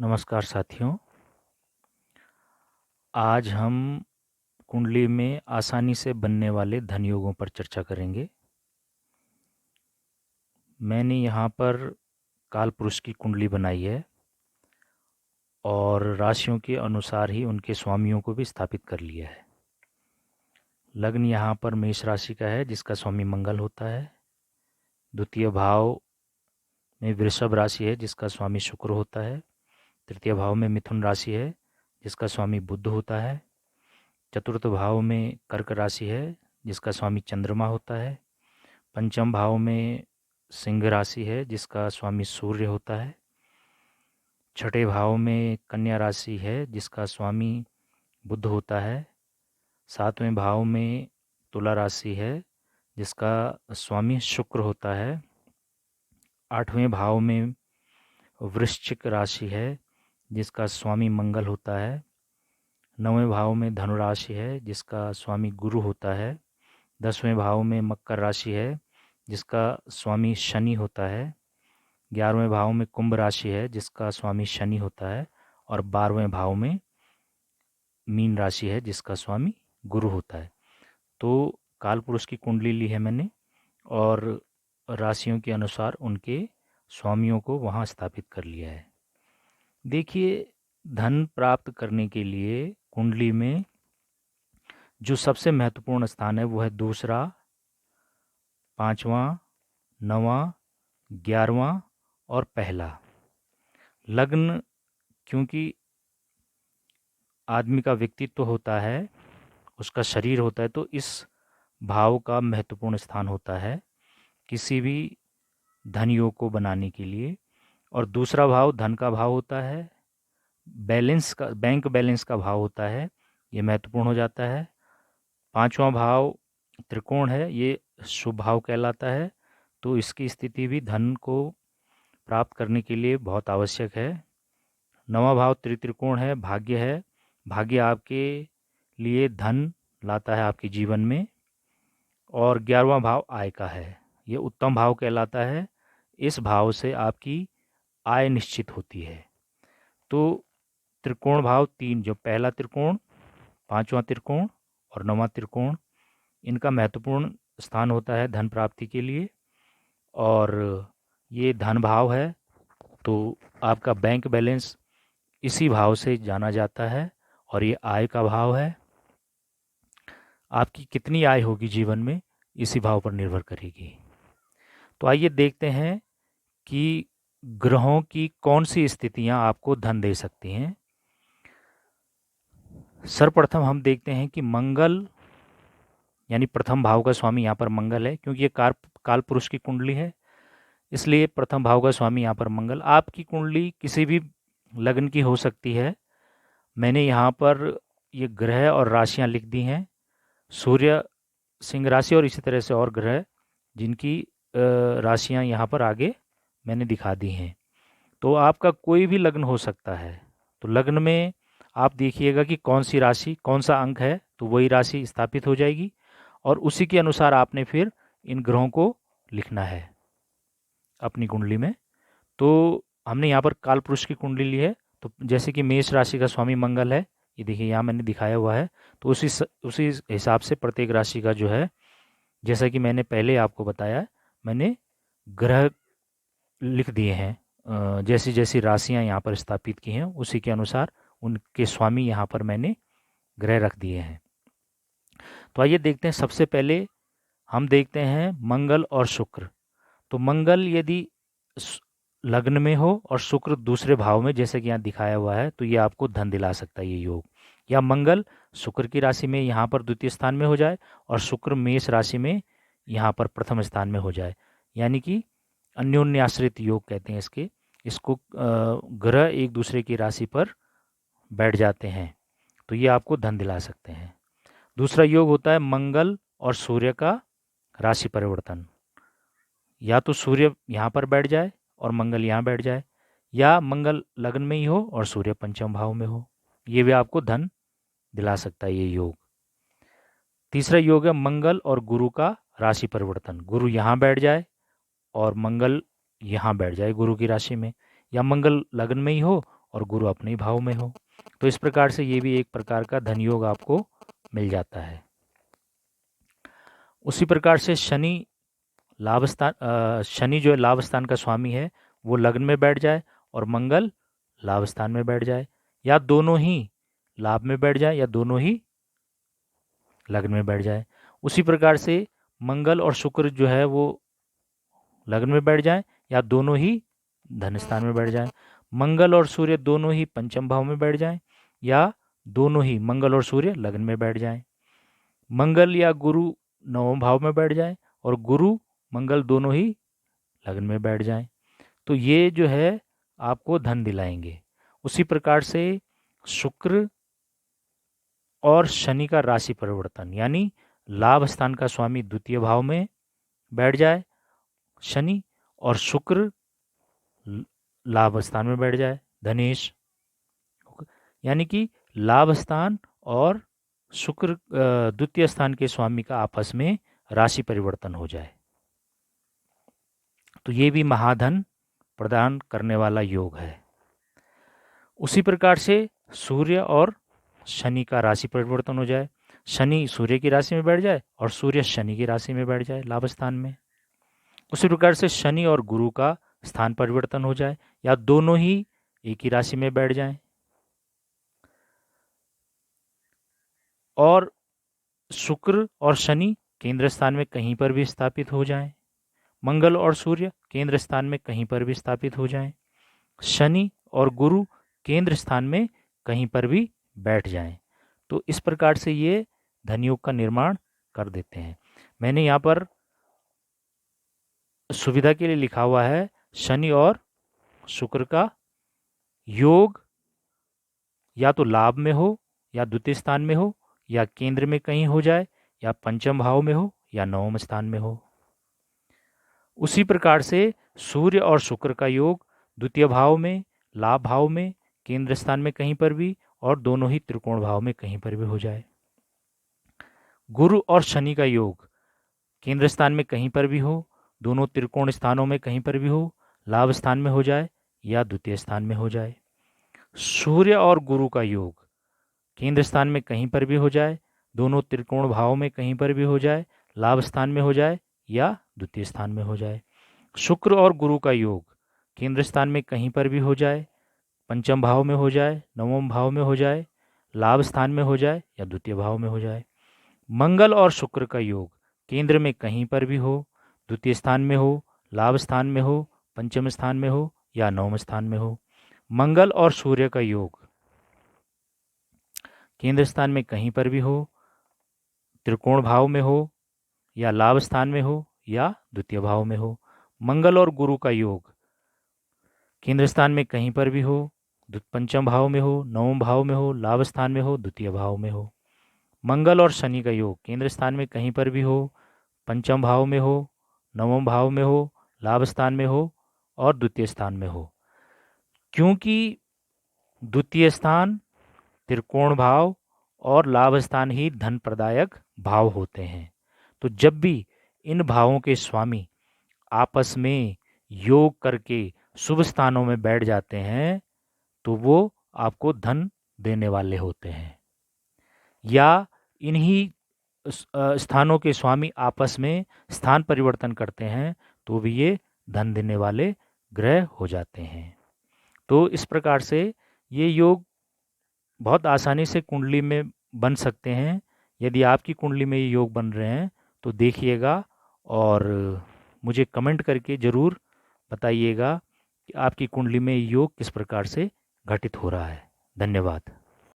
नमस्कार साथियों। आज हम कुंडली में आसानी से बनने वाले धन योगों पर चर्चा करेंगे। मैंने यहाँ पर काल पुरुष की कुंडली बनाई है और राशियों के अनुसार ही उनके स्वामियों को भी स्थापित कर लिया है। लग्न यहाँ पर मेष राशि का है जिसका स्वामी मंगल होता है। द्वितीय भाव में वृषभ राशि है जिसका स्वामी शुक्र होता है। तृतीय भाव में मिथुन राशि है जिसका स्वामी बुध होता है। चतुर्थ भाव में कर्क राशि है जिसका स्वामी चंद्रमा होता है। पंचम भाव में सिंह राशि है जिसका स्वामी सूर्य होता है। छठे भाव में कन्या राशि है जिसका स्वामी बुध होता है। सातवें भाव में तुला राशि है जिसका स्वामी शुक्र होता है। आठवें भाव में वृश्चिक राशि है जिसका स्वामी मंगल होता है। नौवें भाव में धनु राशि है जिसका स्वामी गुरु होता है। 10वें भाव में मकर राशि है जिसका स्वामी शनि होता है। 11वें भाव में कुंभ राशि है जिसका स्वामी शनि होता है। और 12वें भाव में मीन राशि है जिसका स्वामी गुरु होता है। तो काल पुरुष की कुंडली ली है मैंने और राशियों के अनुसार उनके स्वामियों को वहाँ स्थापित कर लिया है। देखिए, धन प्राप्त करने के लिए कुंडली में जो सबसे महत्वपूर्ण स्थान है वो है दूसरा, 5वां, 9वां, 11वां और पहला। लग्न क्योंकि आदमी का व्यक्तित्व होता है, उसका शरीर होता है, तो इस भाव का महत्वपूर्ण स्थान होता है किसी भी धन योग को बनाने के लिए। और दूसरा भाव धन का भाव होता है, बैलेंस का, बैंक बैलेंस का भाव होता है, ये महत्वपूर्ण हो जाता है। 5वां भाव त्रिकोण है, ये शुभ भाव कहलाता है, तो इसकी स्थिति भी धन को प्राप्त करने के लिए बहुत आवश्यक है। 9वां भाव त्रिकोण है, भाग्य है, भाग्य आपके लिए धन लाता है आपके जीवन में। और 11वां भाव आय का है, ये उत्तम भाव कहलाता है, इस भाव से आपकी आय निश्चित होती है। तो त्रिकोण भाव 3, जो पहला त्रिकोण, 5वां त्रिकोण और 9वां त्रिकोण, इनका महत्वपूर्ण स्थान होता है धन प्राप्ति के लिए। और ये धन भाव है तो आपका बैंक बैलेंस इसी भाव से जाना जाता है। और ये आय का भाव है, आपकी कितनी आय होगी जीवन में इसी भाव पर निर्भर करेगी। तो आइए देखते हैं कि ग्रहों की कौन सी स्थितियां आपको धन दे सकती हैं। सर्वप्रथम हम देखते हैं कि मंगल, यानी प्रथम भाव का स्वामी यहाँ पर मंगल है, क्योंकि ये काल पुरुष की कुंडली है, इसलिए प्रथम भाव का स्वामी यहाँ पर मंगल। आपकी कुंडली किसी भी लग्न की हो सकती है। मैंने यहाँ पर ये ग्रह और राशियाँ लिख दी हैं, सूर्य सिंह राशि और इसी तरह से और ग्रह जिनकी राशियाँ यहाँ पर आगे मैंने दिखा दी हैं। तो आपका कोई भी लग्न हो सकता है, तो लग्न में आप देखिएगा कि कौन सी राशि, कौन सा अंक है, तो वही राशि स्थापित हो जाएगी और उसी के अनुसार आपने फिर इन ग्रहों को लिखना है अपनी कुंडली में। तो हमने यहाँ पर काल पुरुष की कुंडली ली है, तो जैसे कि मेष राशि का स्वामी मंगल है, ये देखिए यहाँ मैंने दिखाया हुआ है, तो उसी हिसाब से प्रत्येक राशि का जो है, जैसा कि मैंने पहले आपको बताया, मैंने ग्रह लिख दिए हैं। जैसी जैसी राशियाँ यहाँ पर स्थापित की हैं उसी के अनुसार उनके स्वामी यहाँ पर मैंने ग्रह रख दिए हैं। तो आइए देखते हैं, सबसे पहले हम देखते हैं मंगल और शुक्र। तो मंगल यदि लग्न में हो और शुक्र दूसरे भाव में, जैसे कि यहाँ दिखाया हुआ है, तो ये आपको धन दिला सकता है ये योग। या मंगल शुक्र की राशि में यहाँ पर द्वितीय स्थान में हो जाए और शुक्र मेष राशि में यहाँ पर प्रथम स्थान में हो जाए, यानी कि अन्योन्याश्रित योग कहते हैं इसको ग्रह एक दूसरे की राशि पर बैठ जाते हैं, तो ये आपको धन दिला सकते हैं। दूसरा योग होता है मंगल और सूर्य का राशि परिवर्तन। या तो सूर्य यहाँ पर बैठ जाए और मंगल यहाँ बैठ जाए, या मंगल लग्न में ही हो और सूर्य पंचम भाव में हो, ये भी आपको धन दिला सकता है ये योग। तीसरा योग है मंगल और गुरु का राशि परिवर्तन। गुरु यहाँ बैठ जाए और मंगल यहाँ बैठ जाए गुरु की राशि में, या मंगल लग्न में ही हो और गुरु अपने ही भाव में हो। तो इस प्रकार से ये भी एक प्रकार का धन योग आपको मिल जाता है। उसी प्रकार से शनि शनि जो है लाभ स्थान का स्वामी है, वो लग्न में बैठ जाए और मंगल लाभ स्थान में बैठ जाए, या दोनों ही लाभ में बैठ जाए या दोनों ही लग्न में बैठ जाए। उसी प्रकार से मंगल और शुक्र जो है वो लग्न में बैठ जाए या दोनों ही धन स्थान में बैठ जाए। मंगल और सूर्य दोनों ही पंचम भाव में बैठ जाएं या दोनों ही मंगल और सूर्य लग्न में बैठ जाएं। मंगल या गुरु नवम भाव में बैठ जाएं और गुरु मंगल दोनों ही लग्न में बैठ जाएं। तो ये जो है आपको धन दिलाएंगे। उसी प्रकार से शुक्र और शनि का राशि परिवर्तन, यानी लाभ स्थान का स्वामी द्वितीय भाव में बैठ जाए शनि, और शुक्र लाभ स्थान में बैठ जाए धनेश, यानी कि लाभ स्थान और शुक्र द्वितीय स्थान के स्वामी का आपस में राशि परिवर्तन हो जाए। तो ये भी महाधन प्रदान करने वाला योग है। उसी प्रकार से सूर्य और शनि का राशि परिवर्तन हो जाए, शनि सूर्य की राशि में बैठ जाए और सूर्य शनि की राशि में बैठ जाए लाभ स्थान में। उसी प्रकार से शनि और गुरु का स्थान परिवर्तन हो जाए या दोनों ही एक ही राशि में बैठ जाएं, और शुक्र और शनि केंद्र स्थान में कहीं पर भी स्थापित हो जाएं, मंगल और सूर्य केंद्र स्थान में कहीं पर भी स्थापित हो जाएं, शनि और गुरु केंद्र स्थान में कहीं पर भी बैठ जाएं। तो इस प्रकार से ये धनयोग का निर्माण कर देते हैं। मैंने यहाँ पर सुविधा के लिए लिखा हुआ है शनि और शुक्र का योग या तो लाभ में हो या द्वितीय स्थान में हो या केंद्र में कहीं हो जाए या पंचम भाव में हो या नवम स्थान में हो। उसी प्रकार से सूर्य और शुक्र का योग द्वितीय भाव में, लाभ भाव में, केंद्र स्थान में कहीं पर भी और दोनों ही त्रिकोण भाव में कहीं पर भी हो जाए। गुरु और शनि का योग केंद्र स्थान में कहीं पर भी हो, दोनों त्रिकोण स्थानों में कहीं पर भी हो, लाभ स्थान में हो जाए या द्वितीय स्थान में हो जाए। सूर्य और गुरु का योग केंद्र स्थान में कहीं पर भी हो जाए, दोनों त्रिकोण भाव में कहीं पर भी हो जाए, लाभ स्थान में हो जाए या द्वितीय स्थान में हो जाए। शुक्र और गुरु का योग केंद्र स्थान में कहीं पर भी हो जाए, पंचम भाव में हो जाए, नवम भाव में हो जाए, लाभ स्थान में हो जाए या द्वितीय भाव में हो जाए। मंगल और शुक्र का योग केंद्र में कहीं पर भी हो, द्वितीय स्थान में हो, लाभ स्थान में हो, पंचम स्थान में हो या नवम स्थान में हो। मंगल और सूर्य का योग केंद्र स्थान में कहीं पर भी हो, त्रिकोण भाव में हो या लाभ स्थान में हो या द्वितीय भाव में हो। मंगल और गुरु का योग केंद्र स्थान में कहीं पर भी हो, पंचम भाव में हो, नवम भाव में हो, लाभ स्थान में हो, द्वितीय भाव में हो। मंगल और शनि का योग केंद्र स्थान में कहीं पर भी हो, पंचम भाव में हो, नवम भाव में हो, लाभ स्थान में हो और द्वितीय स्थान में हो। क्योंकि द्वितीय स्थान, त्रिकोण भाव और लाभ स्थान ही धन प्रदायक भाव होते हैं। तो जब भी इन भावों के स्वामी आपस में योग करके शुभ स्थानों में बैठ जाते हैं तो वो आपको धन देने वाले होते हैं, या इन्हीं स्थानों के स्वामी आपस में स्थान परिवर्तन करते हैं तो भी ये धन देने वाले ग्रह हो जाते हैं। तो इस प्रकार से ये योग बहुत आसानी से कुंडली में बन सकते हैं। यदि आपकी कुंडली में ये योग बन रहे हैं तो देखिएगा और मुझे कमेंट करके ज़रूर बताइएगा कि आपकी कुंडली में योग किस प्रकार से घटित हो रहा है। धन्यवाद।